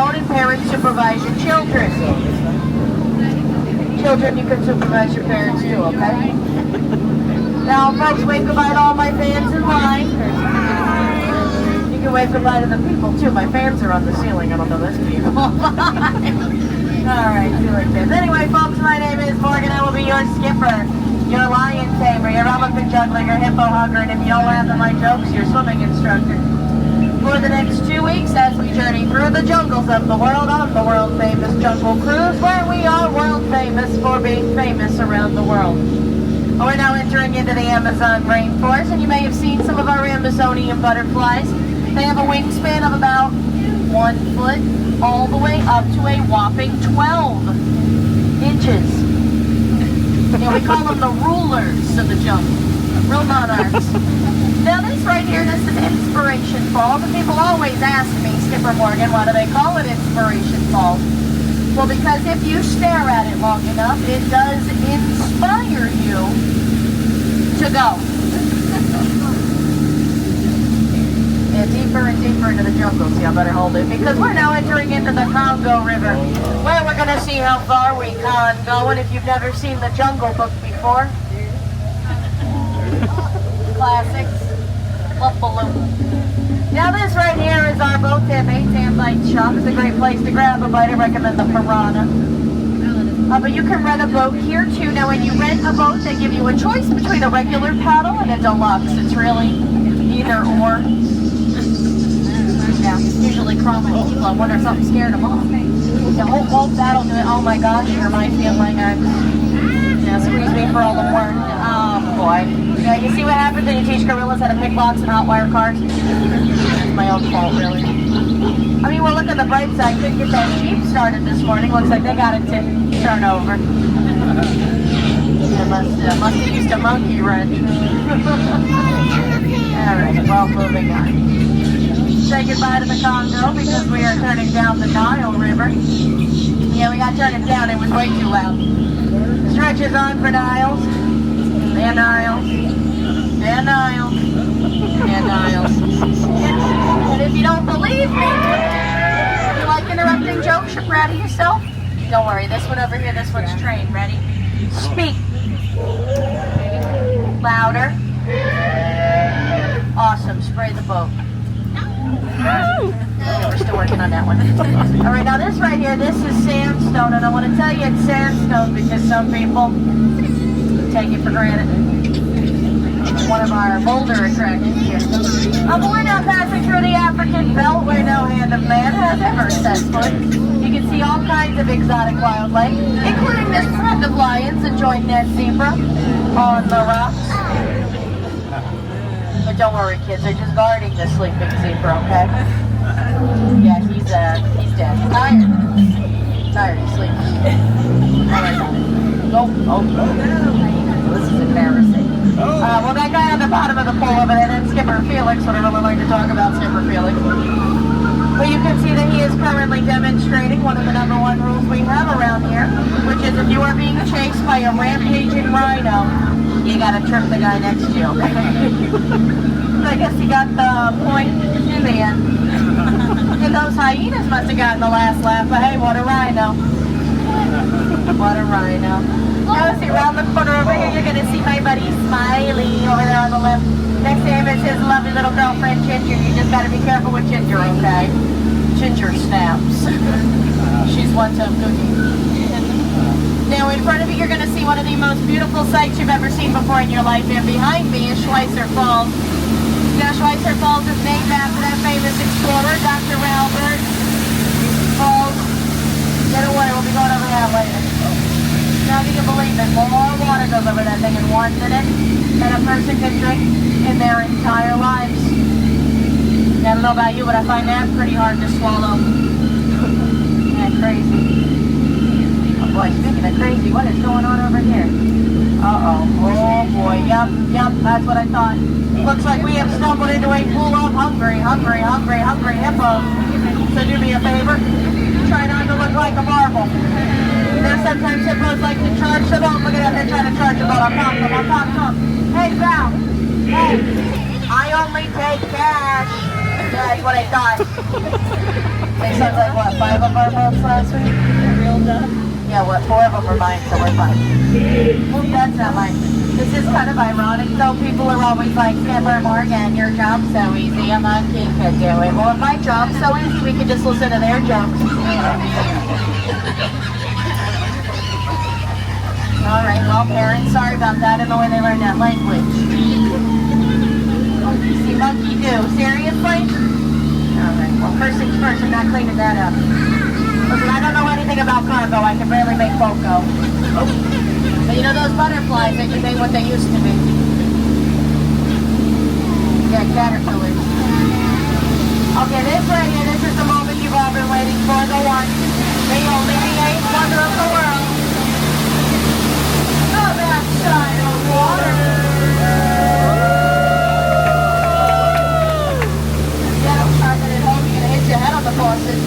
phone and parents supervise your children. Children, you can supervise your parents too, okay? Now, folks, wave goodbye to all my fans in line. You can wave goodbye to the people too. My fans are on the ceiling. I don't know those people. Alright, see you later. Anyway, folks, my name is Morgan. I will be your skipper, your lion tamer, your elephant juggler, your hippo hugger, and if you don't laugh at my jokes, your swimming instructor. For the next 2 weeks, as we journey through the jungles of the world on the world-famous Jungle Cruise, where we are world-famous for being famous around the world. We're now entering into the Amazon rainforest, and you may have seen some of our Amazonian butterflies. They have a wingspan of about 1 foot, all the way up to a whopping 12 inches. And we call them the rulers of the jungle, real monarchs. Now this right here, this is Inspiration Falls, and people always ask me, Skipper Morgan, why do they call it Inspiration Falls? Well, because if you stare at it long enough, it does inspire you to go. Yeah, deeper and deeper into the jungle, so y'all better hold it, because we're now entering into the Congo River, where we're going to see how far we can go, and if you've never seen the Jungle Book before, classics. Now this right here is our boat tip 8 bite shop. It's a great place to grab a bite. I recommend the Piranha. But you can rent a boat here too. Now when you rent a boat, they give you a choice between a regular paddle and a deluxe. It's really either or. Yeah, usually crawling people. I wonder if something scared them off. Yeah, oh, that'll do it. Oh my gosh, you remind me of my ex. Yeah, squeeze me for all the work. Oh boy. Yeah, you see what happens when you teach gorillas how to pick locks and hot wire cars? It's my own fault, really. I mean, well, look at the bright side. Couldn't get that sheep started this morning. Looks like they got it to turn over. Must have used a monkey wrench. Alright, well, moving on. Say goodbye to the Congo because we are turning down the Nile River. Yeah, we got to turn it down. It was way too loud. Stretches on for Niles. And Niles. And Niles. And Niles. And if you don't believe me, you like interrupting jokes, you're proud of yourself? Don't worry, this one over here, this one's trained. Ready? Speak. Louder. Awesome. Spray the boat. Okay, we're still working on that one. Alright, now this right here, this is sandstone, and I want to tell you it's sandstone because some people take it for granted. It's one of our boulder attractions here. But we're now passing through the African belt where no hand of man has ever set foot. You can see all kinds of exotic wildlife, including this friend of lions enjoying that zebra on the rocks. But don't worry, kids, they're just guarding the sleeping zebra, okay? Yeah, he's dead. Tired. He's sleeping. Alright. Oh. This is embarrassing. Well, that guy on the bottom of the pool over there, that's Skipper Felix, what I really like to talk about, Skipper Felix. But you can see that he is currently demonstrating one of the #1 rules we have around here, which is if you are being chased by a rampaging rhino, you gotta trip the guy next to you. So I guess he got the point in the end. And those hyenas must have gotten the last laugh, but hey, what a rhino. What a rhino. Now see, around the corner over here, you're gonna see my buddy Smiley over there on the left. Next to him is his lovely little girlfriend Ginger. You just gotta be careful with Ginger, okay? Ginger snaps. She's one tough cookie. Now in front of you, you're gonna see one of the most beautiful sights you've ever seen before in your life. And behind me is Schweitzer Falls. Now Schweitzer Falls is named after that famous explorer, Dr. Albert Falls. Get away, we'll be going over that later. Now if you can believe it, more water goes over that thing in 1 minute than a person can drink in their entire lives. I don't know about you, but I find that pretty hard to swallow. Yeah, crazy. Oh boy, speaking of crazy, what is going on over here? Uh-oh. Oh boy, yep, that's what I thought. Looks like we have stumbled into a pool of hungry hippos. So do me a favor, try not to look like a marble. There's sometimes hippos like to charge the boat. Look at that, they're trying to charge the boat. I'm talking. Hey, Val. Hey, I only take cash. Yeah, that's what I thought. They sounds like what, 5 of our boats last week? Real duck. Yeah, what, 4 of them are mine, so we're fine. Well, that's not mine. This is kind of ironic, though. People are always like, Skipper Morgan, your job's so easy, a monkey could do it. Well, if my job's so easy, we can just listen to their jokes. All right, well, parents, sorry about that and the way they learned that language. See, monkey do. Seriously? All right, well, first things first, I'm not cleaning that up. Listen, I don't know anything about cargo. I can barely make boat go. But you know those butterflies, they just ain't what they used to be. Yeah, caterpillars. Okay, this right here, this is the moment you've all been waiting for. The one, the only, the eighth wonder of the world. Oh, that side of water. Yeah, don't try that at home. You're going to hit your head on the faucet.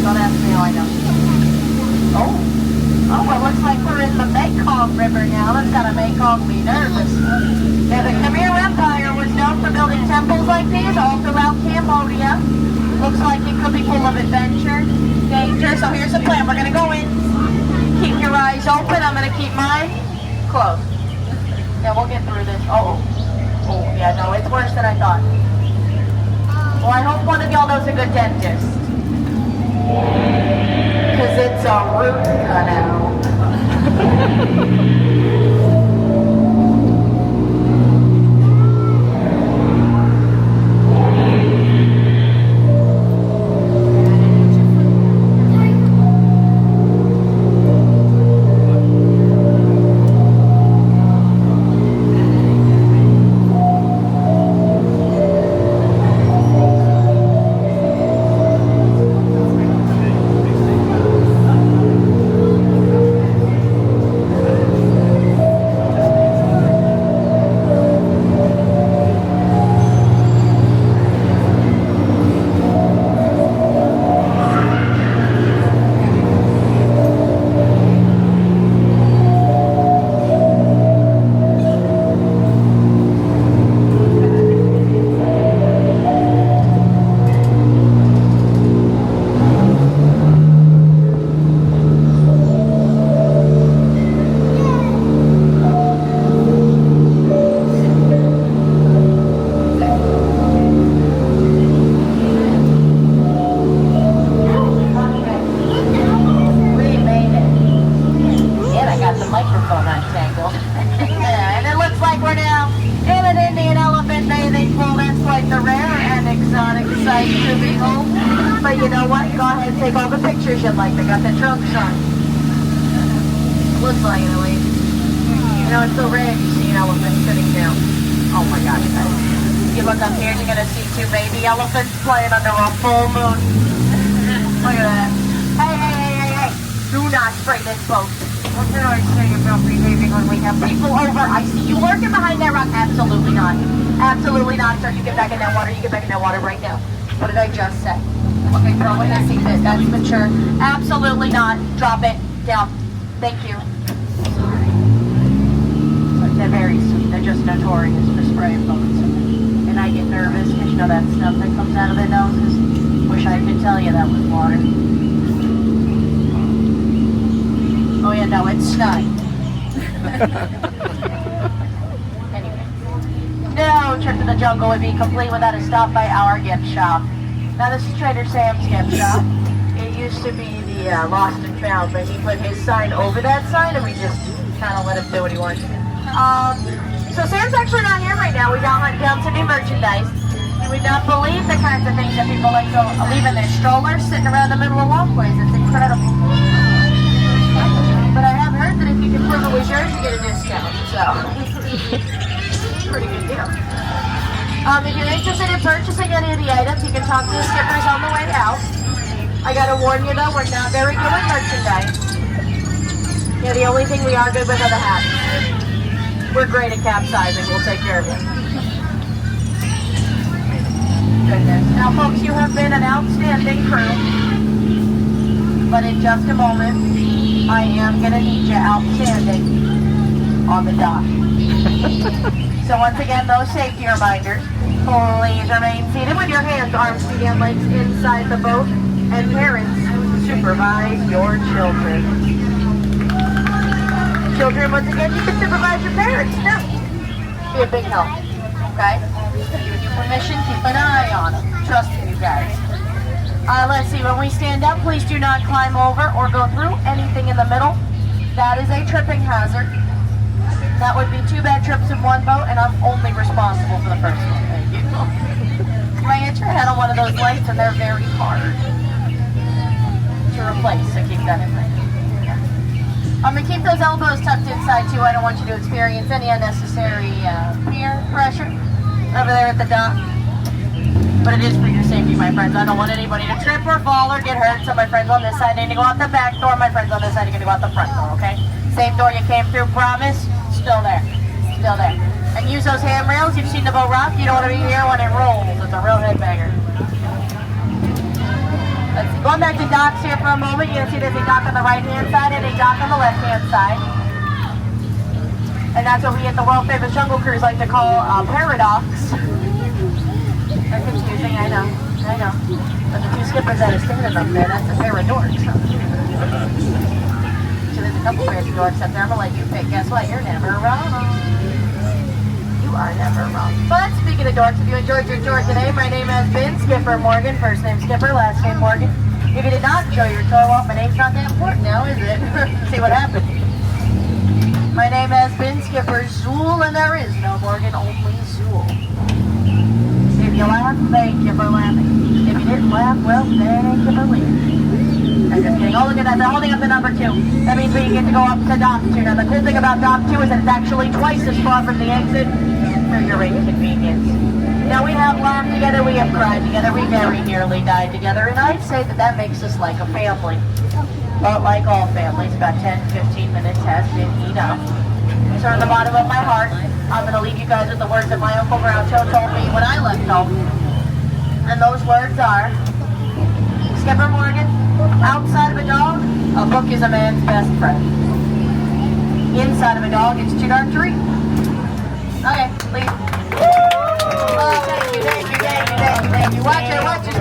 Don't ask me how I know. Oh, well, looks like we're in the Mekong River now. That's gotta make me nervous. Yeah, the Khmer Empire was known for building temples like these all throughout Cambodia. Looks like it could be full of adventure, danger. So here's the plan. We're gonna go in. Keep your eyes open. I'm gonna keep mine closed. Yeah, we'll get through this. Oh, yeah, no, it's worse than I thought. Well, I hope one of y'all knows a good dentist. Because it's a root canal. But you know what? Go ahead and take all the pictures you'd like. They got the trunks on. Looks like it, at least. You know, it's so rare you see an elephant sitting down. Oh my gosh, guys. You look up here, you're going to see 2 baby elephants playing under a full moon. Look at that. Hey. Do not spray this boat. What did I say about behaving when we have people over? I see you lurking behind that rock. Absolutely not. Absolutely not, sir. You get back in that water. You get back in that water right now. What did I just say? Okay, throw it and see this. That's mature. Absolutely not. Drop it down. Thank you. They're very sweet. They're just notorious for spraying boats. And I get nervous because you know that stuff that comes out of their noses. Wish I could tell you that was water. Oh yeah, no, it's snot. Anyway. No trip to the jungle would be complete without a stop by our gift shop. Now this is Trader Sam's gift shop. It used to be the Lost and Found, but he put his sign over that sign and we just kind of let him do what he wanted. So Sam's actually not here right now. We got like down to new merchandise. You would not believe the kinds of things that people like to leave in their strollers sitting around the middle of walkways. It's incredible. But I have heard that if you can prove it was yours, you get a discount. So, pretty good deal. If you're interested in purchasing any of the items, you can talk to the skippers on the way out. I gotta warn you though, we're not very good with merchandise. Yeah, the only thing we are good with are the hats. We're great at capsizing, we'll take care of it. Goodness. Now folks, you have been an outstanding crew. But in just a moment, I am gonna need you outstanding on the dock. So once again, those safety reminders. Please remain seated with your hands, arms, feet, and legs inside the boat. And parents, supervise your children. Children, once again, you can supervise your parents too. Be a big help, okay? Give you permission, keep an eye on them. Trust me, you guys. Let's see, when we stand up, please do not climb over or go through anything in the middle. That is a tripping hazard. That would be 2 bad trips in one boat, and I'm only responsible for the first one. Thank you. You might hit your head on one of those lights, and they're very hard to replace, so keep that in mind. I'm going to keep those elbows tucked inside too. I don't want you to experience any unnecessary peer pressure over there at the dock. But it is for your safety, my friends. I don't want anybody to trip or fall or get hurt. So my friends on this side need to go out the back door. My friends on this side are going to go out the front door, okay? Same door you came through, promise. Still there. Still there. And use those handrails. You've seen the boat rock. You don't want to be here when it rolls. It's a real headbanger. Let's see. Going back to docks here for a moment, you can see there's a dock on the right-hand side and a dock on the left-hand side. And that's what we at the world famous Jungle Cruise like to call a paradox. They're confusing, I know. But the 2 skippers that are standing up there, that's a pair of dorks. So there's a couple pairs of dorks up there. I'm gonna let you pick. Guess what? You're never wrong. You are never wrong. But speaking of dorks, if you enjoyed your tour today, my name has been Skipper Morgan. First name Skipper, last name Morgan. If you did not enjoy your tour, well, my name's not that important now, is it? See what happened. My name has been Skipper Zool, and there is no Morgan, only Zool. If you laughed, thank you for laughing. If you didn't laugh, well, thank you for leaving. I'm just kidding. Oh, look at that. They're holding up the number 2. That means we get to go up to dock 2. Now, the cool thing about dock 2 is that it's actually twice as far from the exit for your convenience. Now, we have laughed together. We have cried together. We very nearly died together. And I'd say that that makes us like a family. But like all families, about 10-15 minutes has been enough. So from the bottom of my heart, I'm going to leave you guys with the words that my Uncle Groucho told me when I left home. And those words are, Skipper Morgan, outside of a dog, a book is a man's best friend. Inside of a dog, it's too dark to read. Okay, leave. Oh, thank you. Watch it.